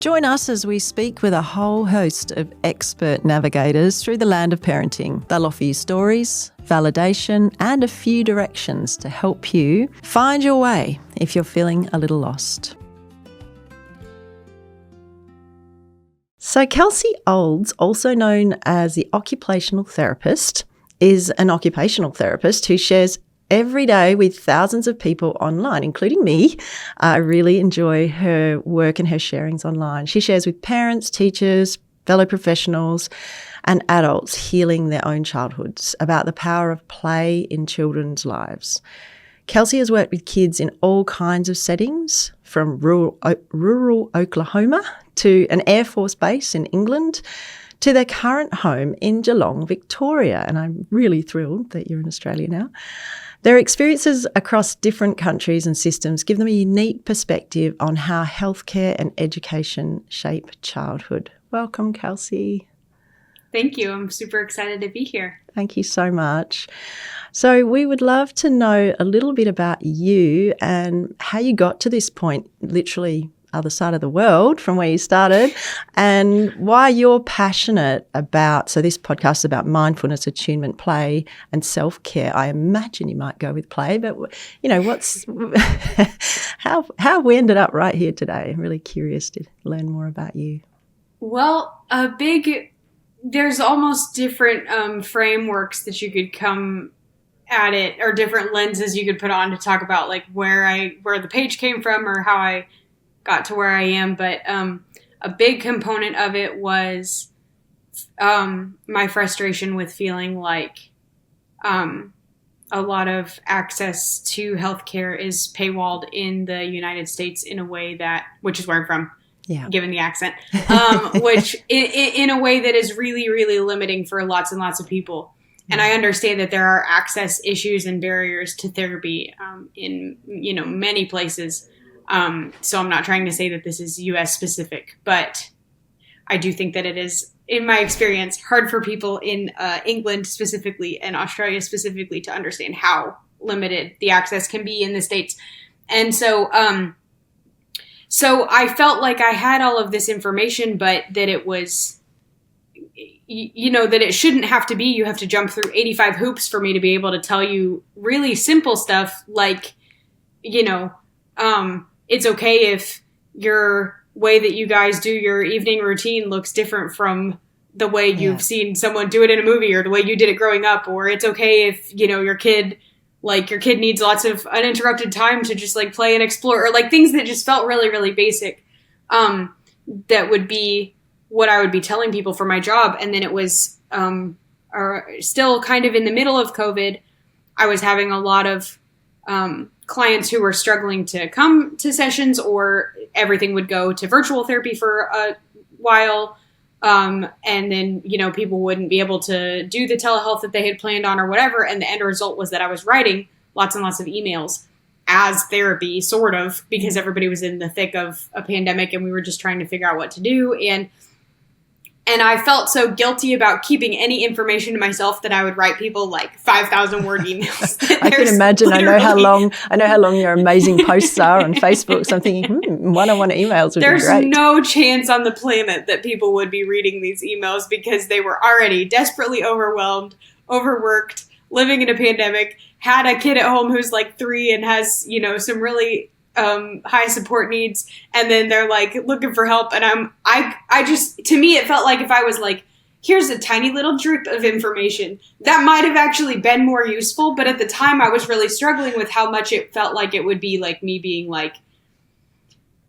Join us as we speak with a whole host of expert navigators through the land of parenting. They'll offer you stories, validation, and a few directions to help you find your way if you're feeling a little lost. So Kelsie Olds, also known as the Occupational Therapist, is an occupational therapist who shares every day with thousands of people online, including me. I really enjoy her work and her sharings online. She shares with parents, teachers, fellow professionals, and adults healing their own childhoods about the power of play in children's lives. Kelsie has worked with kids in all kinds of settings, from rural Oklahoma to an Air Force base in England to their current home in Geelong, Victoria. And I'm really thrilled that you're in Australia now. Their experiences across different countries and systems give them a unique perspective on how healthcare and education shape childhood. Welcome, Kelsie. Thank you. I'm super excited to be here. Thank you so much. So we would love to know a little bit about you and how you got to this point, literally other side of the world from where you started, and why you're passionate about, so this podcast is about mindfulness, attunement, play, and self-care. I imagine you might go with play, but how we ended up right here today. I'm really curious to learn more about you. Well, there's almost different frameworks that you could come at it, or different lenses you could put on to talk about like where the page came from or how I got to where I am. But a big component of it was my frustration with feeling like a lot of access to healthcare is paywalled in the United States in a way which is where I'm from, given the accent, which in a way that is really, really limiting for lots and lots of people. And I understand that there are access issues and barriers to therapy in many places. So I'm not trying to say that this is U.S. specific, but I do think that it is, in my experience, hard for people in England specifically and Australia specifically to understand how limited the access can be in the States. And so I felt like I had all of this information, but that it was, that it shouldn't have to be, you have to jump through 85 hoops for me to be able to tell you really simple stuff like, it's okay if your way that you guys do your evening routine looks different from the way you've seen someone do it in a movie or the way you did it growing up. Or it's okay if, your kid needs lots of uninterrupted time to just like play and explore, or like things that just felt really, really basic. That would be what I would be telling people for my job. And then it was still kind of in the middle of COVID. I was having a lot of clients who were struggling to come to sessions, or everything would go to virtual therapy for a while. And then, people wouldn't be able to do the telehealth that they had planned on or whatever. And the end result was that I was writing lots and lots of emails as therapy, sort of, because everybody was in the thick of a pandemic and we were just trying to figure out what to do. And I felt so guilty about keeping any information to myself that I would write people like 5,000 word emails. I can imagine. I know how long your amazing posts are on Facebook. So I'm thinking, one-on-one emails would be great. There's no chance on the planet that people would be reading these emails because they were already desperately overwhelmed, overworked, living in a pandemic, had a kid at home who's like 3 and has, some really high support needs, and then they're like looking for help, and I just, to me it felt like if I was like, here's a tiny little drip of information, that might have actually been more useful. But at the time I was really struggling with how much it felt like it would be like me being like,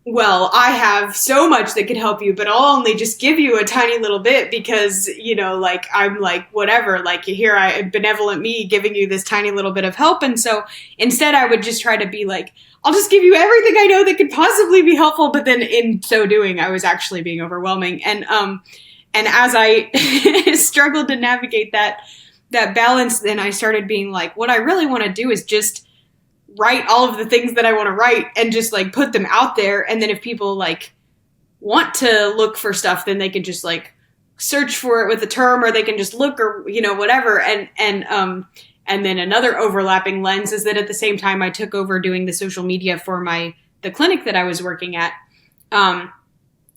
well, I have so much that could help you, but I'll only just give you a tiny little bit because, like, I'm like, whatever, like, here I benevolent me giving you this tiny little bit of help. And so instead I would just try to be like, I'll just give you everything I know that could possibly be helpful. But then in so doing, I was actually being overwhelming. And as I struggled to navigate that balance, then I started being like, what I really want to do is just write all of the things that I want to write and just like put them out there. And then if people like want to look for stuff, then they can just like search for it with a term, or they can just look, or, whatever. And then another overlapping lens is that at the same time I took over doing the social media for the clinic that I was working at.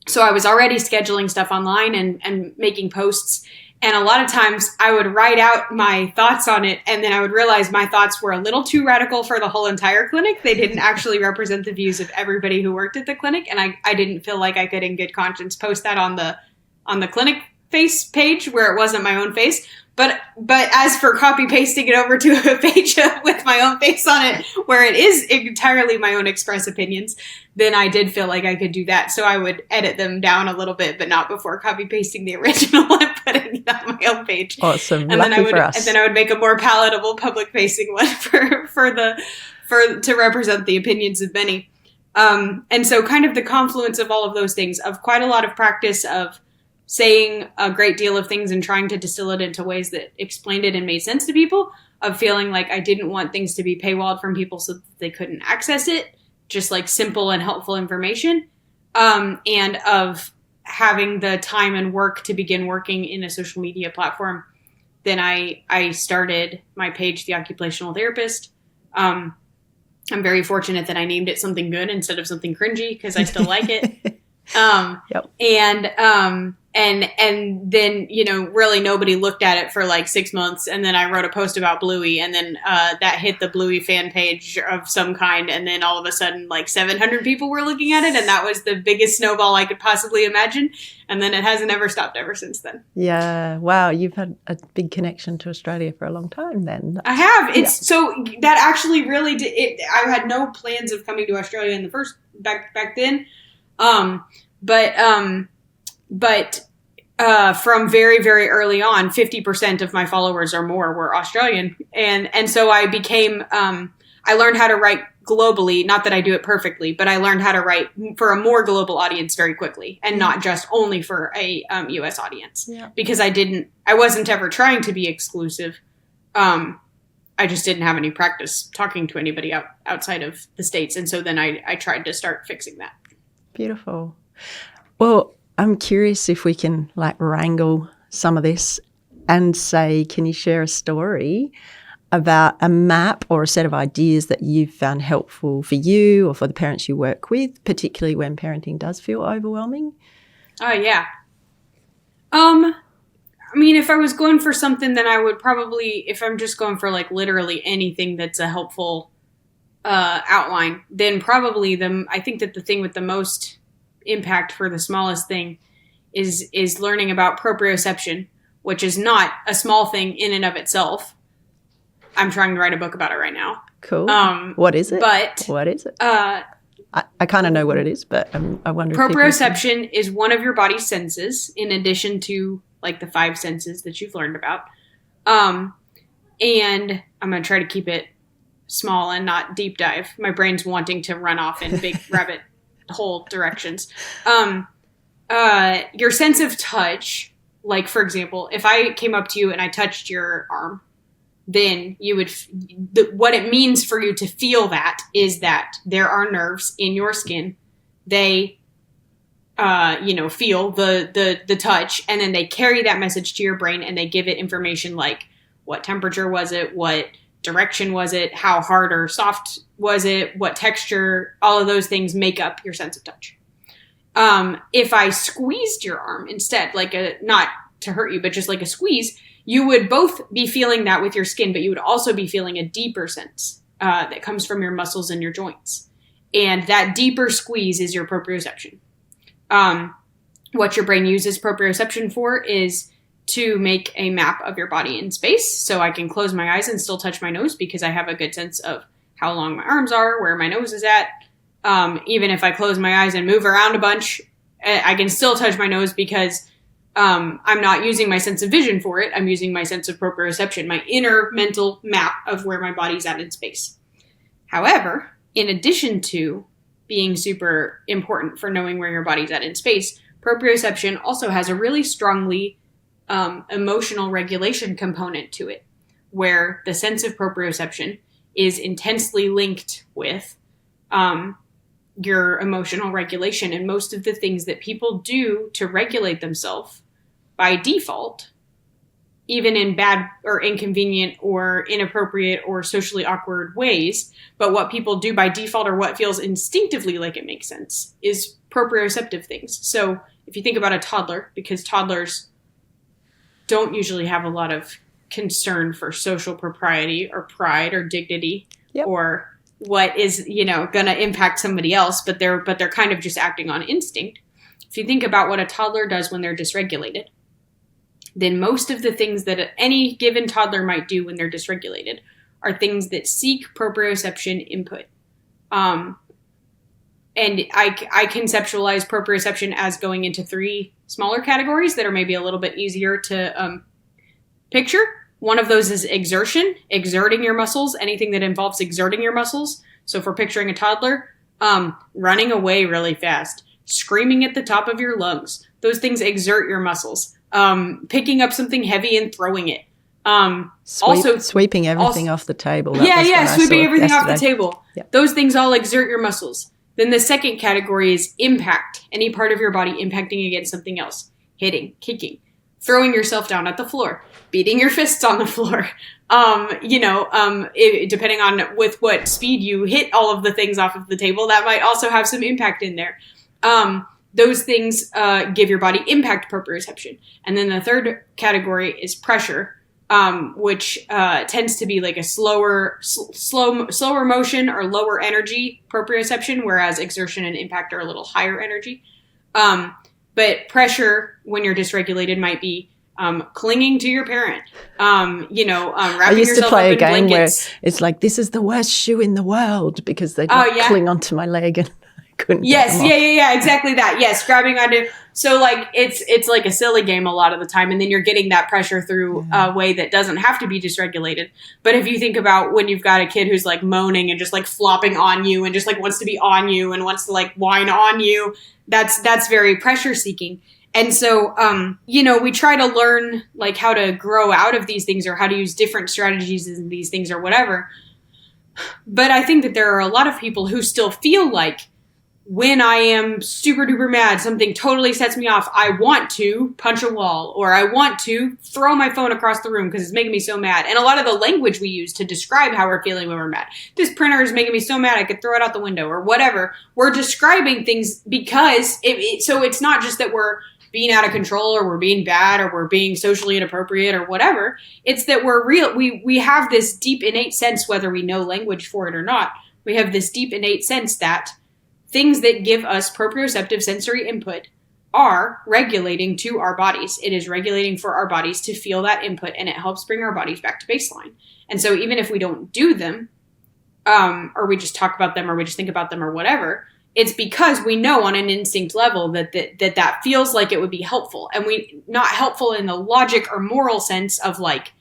So I was already scheduling stuff online and making posts. And a lot of times I would write out my thoughts on it, and then I would realize my thoughts were a little too radical for the whole entire clinic. They didn't actually represent the views of everybody who worked at the clinic, and I didn't feel like I could in good conscience post that on the clinic face page where it wasn't my own face. But as for copy pasting it over to a page with my own face on it, where it is entirely my own express opinions, then I did feel like I could do that. So I would edit them down a little bit, but not before copy pasting the original and putting it on my own page. Awesome. And Lucky then I would, for us. and then I would make a more palatable public facing one to represent the opinions of many. And so kind of the confluence of all of those things, of quite a lot of practice of saying a great deal of things and trying to distill it into ways that explained it and made sense to people, of feeling like I didn't want things to be paywalled from people so that they couldn't access it, just like simple and helpful information, and of having the time and work to begin working in a social media platform. Then I started my page, The Occupational Therapist. I'm very fortunate that I named it something good instead of something cringy, because I still like it. Yep. And then, really nobody looked at it for like 6 months. And then I wrote a post about Bluey, and then that hit the Bluey fan page of some kind. And then all of a sudden, like 700 people were looking at it. And that was the biggest snowball I could possibly imagine. And then it hasn't ever stopped ever since then. Yeah. Wow. You've had a big connection to Australia for a long time then. I have. So that actually really did it. I had no plans of coming to Australia in the first back then. But from very, very early on, 50% of my followers or more were Australian. And so I became, I learned how to write globally. Not that I do it perfectly, but I learned how to write for a more global audience very quickly, and not just only for a US audience. Yeah. Because I wasn't ever trying to be exclusive. I just didn't have any practice talking to anybody outside of the States. And so then I tried to start fixing that. Beautiful. Well, I'm curious if we can wrangle some of this and say, can you share a story about a map or a set of ideas that you've found helpful for you or for the parents you work with, particularly when parenting does feel overwhelming? Oh, yeah. If I was going for something, then I would probably, if I'm just going for literally anything that's a helpful outline, then probably I think that the thing with the most impact for the smallest thing is learning about proprioception, which is not a small thing in and of itself. I'm trying to write a book about it right now. Cool. What is it? What is it? I kind of know what it is, but I wonder. Proprioception is one of your body's senses, in addition to the 5 senses that you've learned about. And I'm going to try to keep it small and not deep dive. My brain's wanting to run off in big rabbit hole directions. Your sense of touch, for example, if I came up to you and I touched your arm, then you would, what it means for you to feel that is that there are nerves in your skin. They, feel the touch, and then they carry that message to your brain, and they give it information like what temperature was it, what direction was it, how hard or soft was it, what texture, all of those things make up your sense of touch. If I squeezed your arm instead, not to hurt you, but just like a squeeze, you would both be feeling that with your skin, but you would also be feeling a deeper sense that comes from your muscles and your joints. And that deeper squeeze is your proprioception. What your brain uses proprioception for is to make a map of your body in space. So I can close my eyes and still touch my nose because I have a good sense of how long my arms are, where my nose is at. Even if I close my eyes and move around a bunch, I can still touch my nose because I'm not using my sense of vision for it. I'm using my sense of proprioception, my inner mental map of where my body's at in space. However, in addition to being super important for knowing where your body's at in space, proprioception also has a really strongly emotional regulation component to it, where the sense of proprioception is intensely linked with your emotional regulation. And most of the things that people do to regulate themselves by default, even in bad or inconvenient or inappropriate or socially awkward ways, but what people do by default or what feels instinctively like it makes sense is proprioceptive things. So if you think about a toddler, because toddlers don't usually have a lot of concern for social propriety or pride or dignity or what is, going to impact somebody else, but they're kind of just acting on instinct. If you think about what a toddler does when they're dysregulated, then most of the things that any given toddler might do when they're dysregulated are things that seek proprioception input. And I conceptualize proprioception as going into 3 smaller categories that are maybe a little bit easier to picture. One of those is exertion, exerting your muscles, anything that involves exerting your muscles. So if we're picturing a toddler, running away really fast, screaming at the top of your lungs, those things exert your muscles. Picking up something heavy and throwing it. Also sweeping everything off the table. Sweeping everything off the table. Yep. Those things all exert your muscles. Then the second category is impact. Any part of your body impacting against something else. Hitting, kicking, throwing yourself down at the floor, beating your fists on the floor. Depending on with what speed you hit all of the things off of the table, that might also have some impact in there. Those things give your body impact proprioception. And then the third category is pressure, which tends to be like a slower motion or lower energy proprioception, whereas exertion and impact are a little higher energy. But pressure, when you're dysregulated, might be clinging to your parent, wrapping yourself up in blankets. I used to play a game where it's like, this is the worst shoe in the world, because they cling onto my leg and I couldn't get them off. Exactly that. Yes, grabbing onto. So like it's like a silly game a lot of the time, and then you're getting that pressure through a way that doesn't have to be dysregulated. But if you think about when you've got a kid who's like moaning and just like flopping on you and just like wants to be on you and wants to like whine on you, that's very pressure seeking. And so, we try to learn like how to grow out of these things or how to use different strategies in these things or whatever. But I think that there are a lot of people who still feel like when I am super duper mad, something totally sets me off, I want to punch a wall or I want to throw my phone across the room because it's making me so mad. And a lot of the language we use to describe how we're feeling when we're mad. This printer is making me so mad I could throw it out the window or whatever. We're describing things because so it's not just that we're being out of control or we're being bad or we're being socially inappropriate or whatever. It's that we're real. We have this deep innate sense, whether we know language for it or not, we have this deep innate sense that things that give us proprioceptive sensory input are regulating to our bodies. It is regulating for our bodies to feel that input, and it helps bring our bodies back to baseline. And so even if we don't do them, or we just talk about them or we just think about them or whatever, it's because we know on an instinct level that feels like it would be helpful. And not helpful in the logic or moral sense of like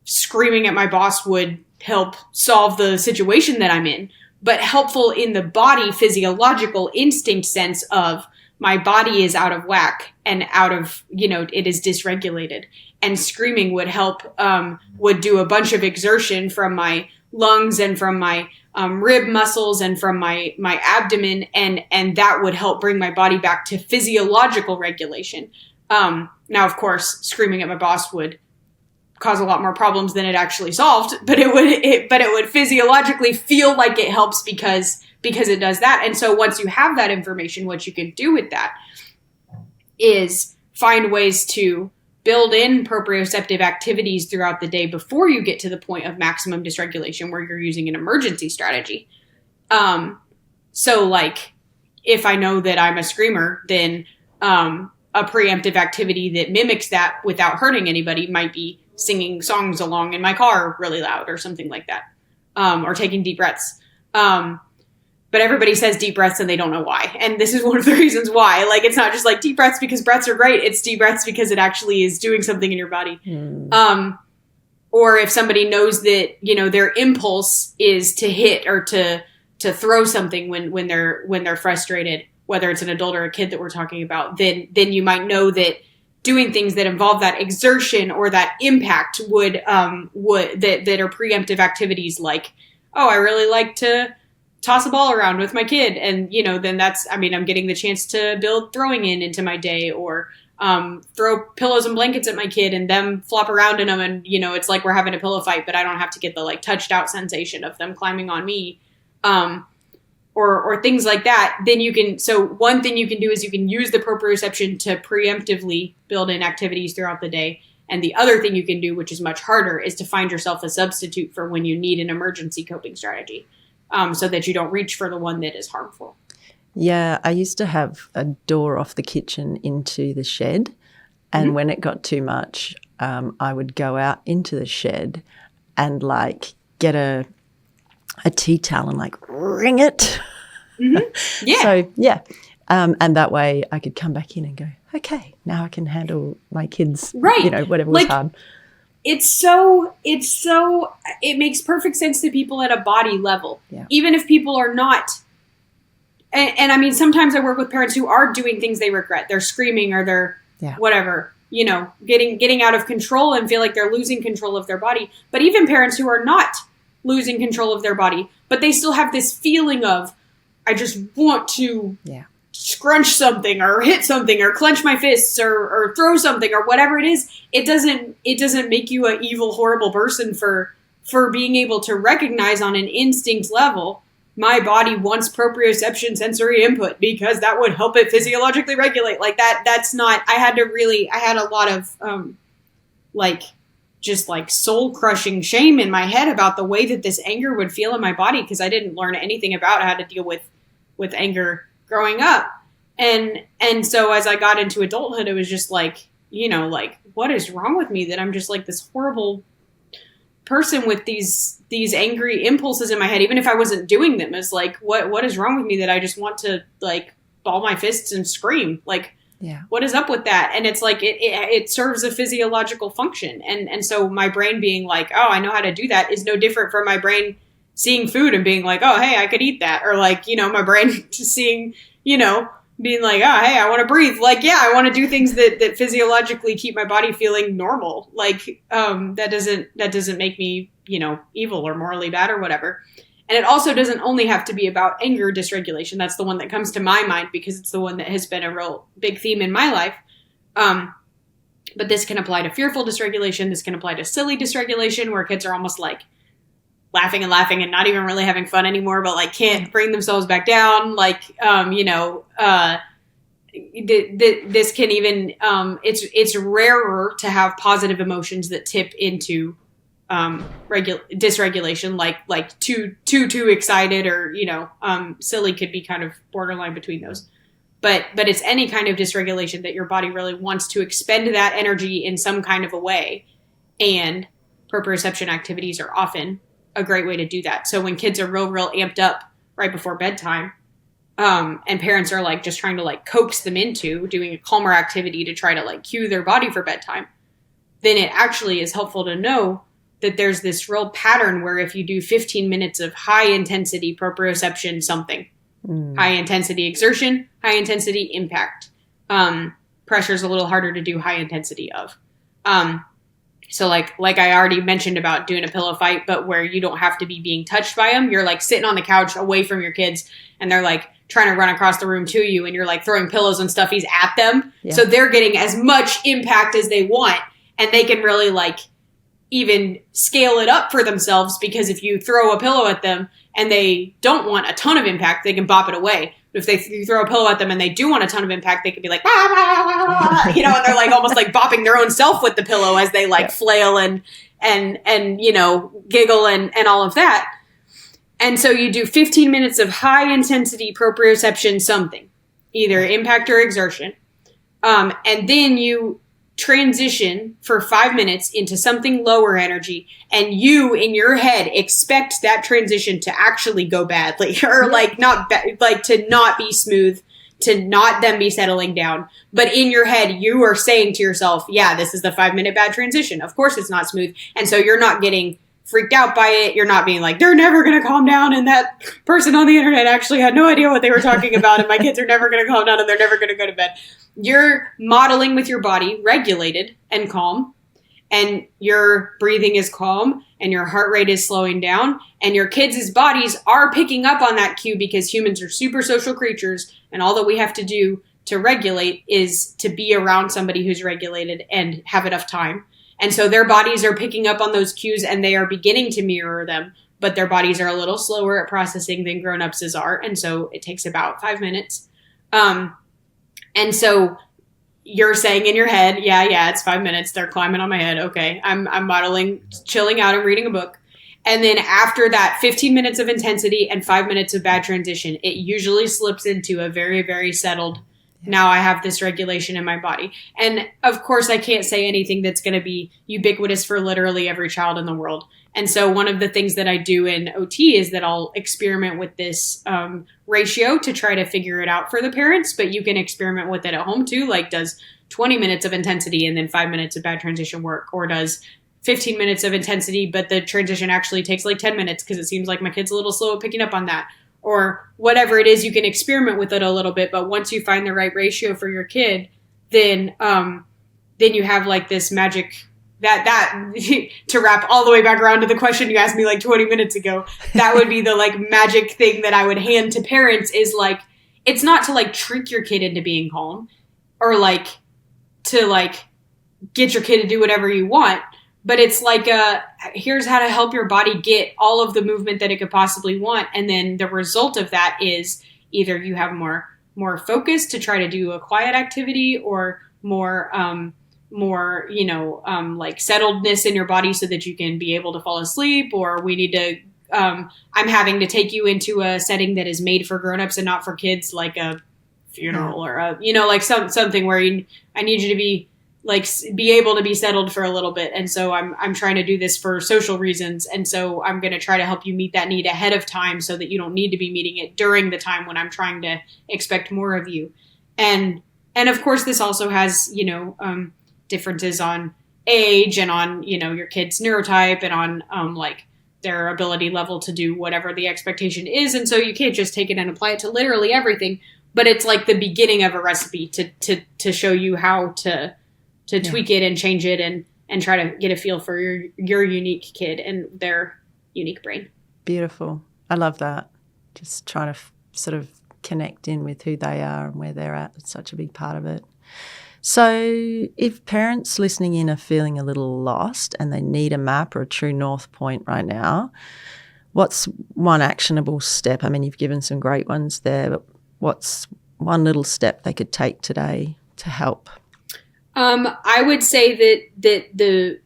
screaming at my boss would help solve the situation that I'm in, but helpful in the body physiological instinct sense of my body is out of whack and out of, it is dysregulated. And screaming would help, would do a bunch of exertion from my lungs and from my rib muscles and from my abdomen, and that would help bring my body back to physiological regulation. Now, of course, screaming at my boss would cause a lot more problems than it actually solved, but it would physiologically feel like it helps because it does that. And so once you have that information, what you can do with that is find ways to build in proprioceptive activities throughout the day before you get to the point of maximum dysregulation where you're using an emergency strategy. So like if I know that I'm a screamer, then a preemptive activity that mimics that without hurting anybody might be singing songs along in my car really loud or something like that, or taking deep breaths. But everybody says deep breaths and they don't know why. And this is one of the reasons why. Like, it's not just like deep breaths because breaths are great. It's deep breaths because it actually is doing something in your body. Or if somebody knows that, their impulse is to hit or to throw something when they're frustrated, whether it's an adult or a kid that we're talking about, then you might know that doing things that involve that exertion or that impact would that are preemptive activities like, oh, I really like to toss a ball around with my kid. And, then I'm getting the chance to build throwing into my day, or throw pillows and blankets at my kid and them flop around in them. And, it's like we're having a pillow fight, but I don't have to get the like touched out sensation of them climbing on me. or things like that, then you can, so one thing you can do is you can use the proprioception to preemptively build in activities throughout the day. And the other thing you can do, which is much harder, is to find yourself a substitute for when you need an emergency coping strategy, so that you don't reach for the one that is harmful. Yeah, I used to have a door off the kitchen into the shed. And when it got too much, I would go out into the shed and like get a tea towel and like wring it. Yeah. So, yeah. And that way I could come back in and go, okay, now I can handle my kids, right. Whatever was hard. It makes perfect sense to people at a body level. Yeah. Even if people are not, and I mean, sometimes I work with parents who are doing things they regret. They're screaming or they're whatever, getting out of control and feel like they're losing control of their body. But even parents who are not losing control of their body, but they still have this feeling of, I just want to scrunch something or hit something or clench my fists or throw something or whatever it is. It doesn't make you an evil, horrible person for being able to recognize on an instinct level, my body wants proprioception sensory input because that would help it physiologically regulate. Like that's not, I had a lot of, just like soul crushing shame in my head about the way that this anger would feel in my body, because I didn't learn anything about how to deal with anger growing up. And so as I got into adulthood, it was just like, what is wrong with me that I'm just like this horrible person with these angry impulses in my head, even if I wasn't doing them. It's like, what is wrong with me that I just want to like ball my fists and scream? Like, what is up with that? And it's like, it serves a physiological function. And so my brain being like, oh, I know how to do that is no different from my brain seeing food and being like, oh, hey, I could eat that. Or like, my brain just seeing, being like, oh, hey, I want to breathe. Like, yeah, I want to do things that physiologically keep my body feeling normal. Like, that doesn't make me, evil or morally bad or whatever. And it also doesn't only have to be about anger dysregulation. That's the one that comes to my mind because it's the one that has been a real big theme in my life. But this can apply to fearful dysregulation. This can apply to silly dysregulation, where kids are almost like laughing and not even really having fun anymore, but like can't bring themselves back down. Like, this can even, it's rarer to have positive emotions that tip into dysregulation, like too excited or, silly could be kind of borderline between those. But it's any kind of dysregulation that your body really wants to expend that energy in some kind of a way. And proprioception activities are often a great way to do that. So when kids are real amped up right before bedtime, and parents are like just trying to like coax them into doing a calmer activity to try to like cue their body for bedtime, then it actually is helpful to know that there's this real pattern where if you do 15 minutes of high intensity proprioception something, high intensity exertion, high intensity impact, pressure is a little harder to do high intensity of. So like I already mentioned about doing a pillow fight, but where you don't have to be being touched by them. You're like sitting on the couch away from your kids and they're like trying to run across the room to you and you're like throwing pillows and stuffies at them. Yeah. So they're getting as much impact as they want, and they can really like even scale it up for themselves, because if you throw a pillow at them and they don't want a ton of impact, they can bop it away. But if you throw a pillow at them and they do want a ton of impact, they could be like, and they're like almost like bopping their own self with the pillow as they like flail and giggle and all of that. And so you do 15 minutes of high intensity proprioception something, either impact or exertion. And then you transition for 5 minutes into something lower energy, and you in your head expect that transition to actually go badly, or like to not be smooth, to not then be settling down. But in your head, you are saying to yourself, yeah, this is the 5 minute bad transition. Of course it's not smooth. And so you're not getting freaked out by it. You're not being like, they're never going to calm down, and that person on the internet actually had no idea what they were talking about, and my kids are never going to calm down, and they're never going to go to bed. You're modeling with your body regulated and calm, and your breathing is calm, and your heart rate is slowing down, and your kids' bodies are picking up on that cue, because humans are super social creatures, and all that we have to do to regulate is to be around somebody who's regulated and have enough time. And so their bodies are picking up on those cues, and they are beginning to mirror them but their bodies are a little slower at processing than grown-ups are. And so it takes about 5 minutes. And so you're saying in your head, yeah, it's 5 minutes. They're climbing on my head. Okay. I'm modeling, chilling out and reading a book. And then after that 15 minutes of intensity and 5 minutes of bad transition, it usually slips into a very, very settled, now I have this regulation in my body. And of course, I can't say anything that's going to be ubiquitous for literally every child in the world. And so one of the things that I do in OT is that I'll experiment with this ratio to try to figure it out for the parents, but you can experiment with it at home too. Like, does 20 minutes of intensity and then 5 minutes of bad transition work? Or does 15 minutes of intensity, but the transition actually takes like 10 minutes because it seems like my kid's a little slow at picking up on that? Or whatever it is, you can experiment with it a little bit. But once you find the right ratio for your kid, then you have like this magic that to wrap all the way back around to the question you asked me like 20 minutes ago, that would be the like magic thing that I would hand to parents is like, it's not to like trick your kid into being calm or like to like get your kid to do whatever you want. But it's like, here's how to help your body get all of the movement that it could possibly want. And then the result of that is either you have more focus to try to do a quiet activity or more, like settledness in your body so that you can be able to fall asleep, or we need to, I'm having to take you into a setting that is made for grownups and not for kids, like a funeral or a, like something where I need you to be able to be settled for a little bit. And so I'm trying to do this for social reasons. And so I'm going to try to help you meet that need ahead of time so that you don't need to be meeting it during the time when I'm trying to expect more of you. And of course, this also has, differences on age and on, your kid's neurotype and on, like their ability level to do whatever the expectation is. And so you can't just take it and apply it to literally everything, but it's like the beginning of a recipe to show you how to tweak it and change it and try to get a feel for your unique kid and their unique brain. Beautiful. I love that. Just trying to sort of connect in with who they are and where they're at. It's such a big part of it. So if parents listening in are feeling a little lost and they need a map or a true north point right now, what's one actionable step? I mean, you've given some great ones there, but what's one little step they could take today to help? I would say that the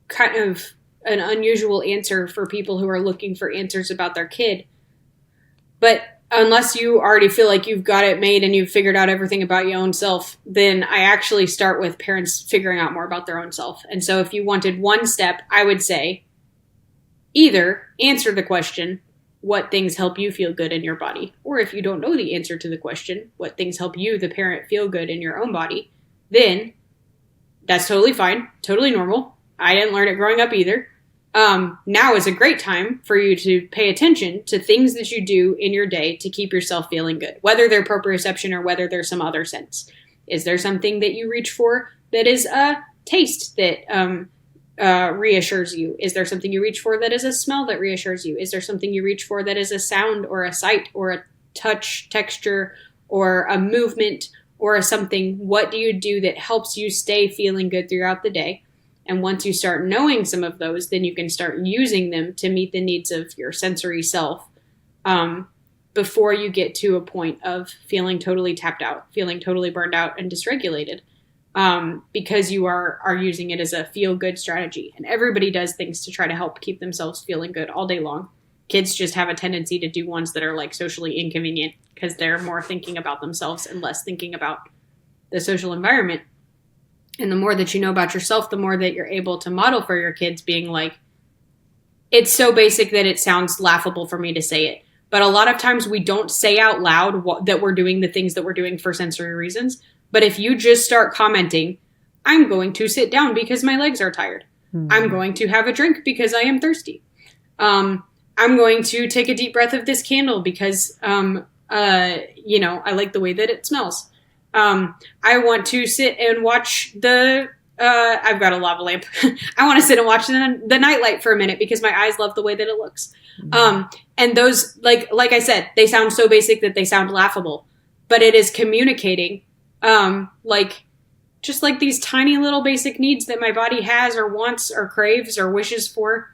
kind of an unusual answer for people who are looking for answers about their kid, but unless you already feel like you've got it made and you've figured out everything about your own self, then I actually start with parents figuring out more about their own self. And so if you wanted one step, I would say either answer the question, what things help you feel good in your body? Or if you don't know the answer to the question, what things help you, the parent, feel good in your own body? Then that's totally fine, totally normal. I didn't learn it growing up either. Now is a great time for you to pay attention to things that you do in your day to keep yourself feeling good, whether they're proprioception or whether there's some other sense. Is there something that you reach for that is a taste that reassures you? Is there something you reach for that is a smell that reassures you? Is there something you reach for that is a sound or a sight or a touch, texture, or a movement or a something? What do you do that helps you stay feeling good throughout the day? And once you start knowing some of those, then you can start using them to meet the needs of your sensory self before you get to a point of feeling totally tapped out, feeling totally burned out and dysregulated, because you are using it as a feel-good strategy. And everybody does things to try to help keep themselves feeling good all day long. Kids just have a tendency to do ones that are like socially inconvenient because they're more thinking about themselves and less thinking about the social environment. And the more that you know about yourself, the more that you're able to model for your kids being like, it's so basic that it sounds laughable for me to say it. But a lot of times we don't say out loud that we're doing the things that we're doing for sensory reasons. But if you just start commenting, I'm going to sit down because my legs are tired. Mm-hmm. I'm going to have a drink because I am thirsty. I'm going to take a deep breath of this candle because, I like the way that it smells. I want to sit and watch I've got a lava lamp. I want to sit and watch the nightlight for a minute because my eyes love the way that it looks. And those, like I said, they sound so basic that they sound laughable, but it is communicating, just like these tiny little basic needs that my body has or wants or craves or wishes for.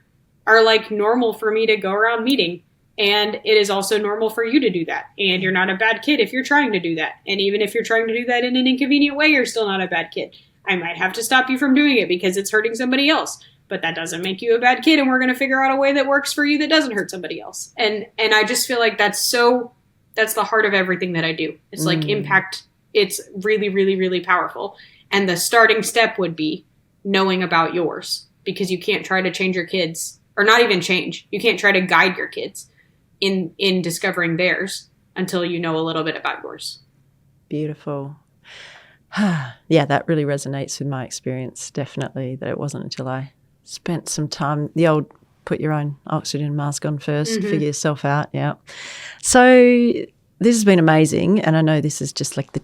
are like normal for me to go around meeting. And it is also normal for you to do that. And you're not a bad kid if you're trying to do that. And even if you're trying to do that in an inconvenient way, you're still not a bad kid. I might have to stop you from doing it because it's hurting somebody else. But that doesn't make you a bad kid. And we're going to figure out a way that works for you that doesn't hurt somebody else. And I just feel like that's the heart of everything that I do. It's like impact. It's really, really, really powerful. And the starting step would be knowing about yours, because you can't try to change your kids, or not even change. You can't try to guide your kids in discovering theirs until you know a little bit about yours. Beautiful. Yeah, that really resonates with my experience, definitely, that it wasn't until I spent some time, the old put your own oxygen mask on first, figure yourself out, yeah. So this has been amazing, and I know this is just like the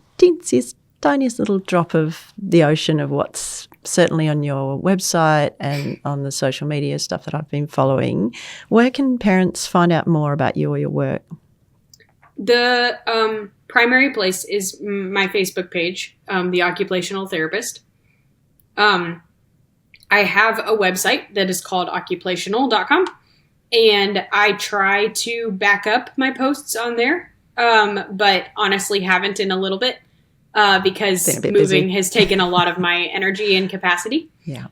tiniest little drop of the ocean of what's certainly on your website and on the social media stuff that I've been following. Where can parents find out more about you or your work? The primary place is my Facebook page, The Occupational Therapist. I have a website that is called occupational.com, and I try to back up my posts on there, but honestly haven't in a little bit. Because moving busy. Has taken a lot of my energy and capacity. Yeah.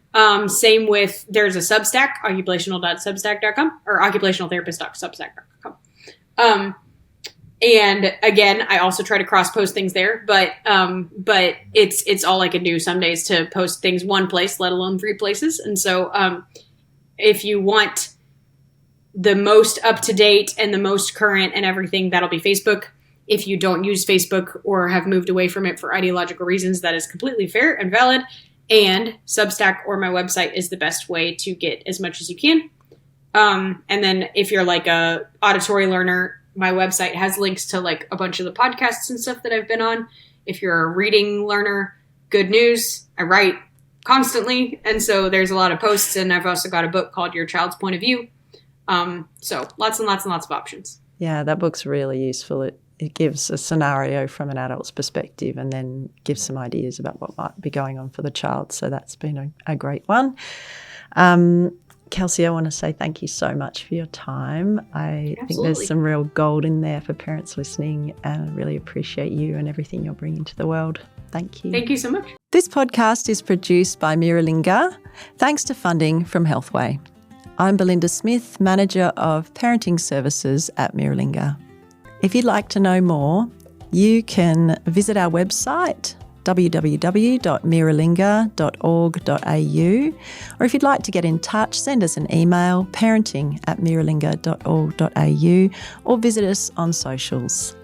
Same with, there's a Substack, occupational.substack.com, or occupationaltherapist.substack.com. And again, I also try to cross post things there, but it's all I can do some days to post things one place, let alone 3 places. And so, if you want the most up to date and the most current and everything, that'll be Facebook. If you don't use Facebook or have moved away from it for ideological reasons, that is completely fair and valid. And Substack or my website is the best way to get as much as you can. And then if you're like a auditory learner, my website has links to like a bunch of the podcasts and stuff that I've been on. If you're a reading learner, good news. I write constantly. And so there's a lot of posts. And I've also got a book called Your Child's Point of View. So lots and lots and lots of options. Yeah, that book's really useful. It gives a scenario from an adult's perspective and then gives some ideas about what might be going on for the child. So that's been a great one. Kelsie, I want to say thank you so much for your time. I think there's some real gold in there for parents listening, and I really appreciate you and everything you're bringing to the world. Thank you. Thank you so much. This podcast is produced by Miralinga, thanks to funding from Healthway. I'm Belinda Smith, Manager of Parenting Services at Miralinga. If you'd like to know more, you can visit our website, www.miralinga.org.au, or if you'd like to get in touch, send us an email, parenting@miralinga.org.au, or visit us on socials.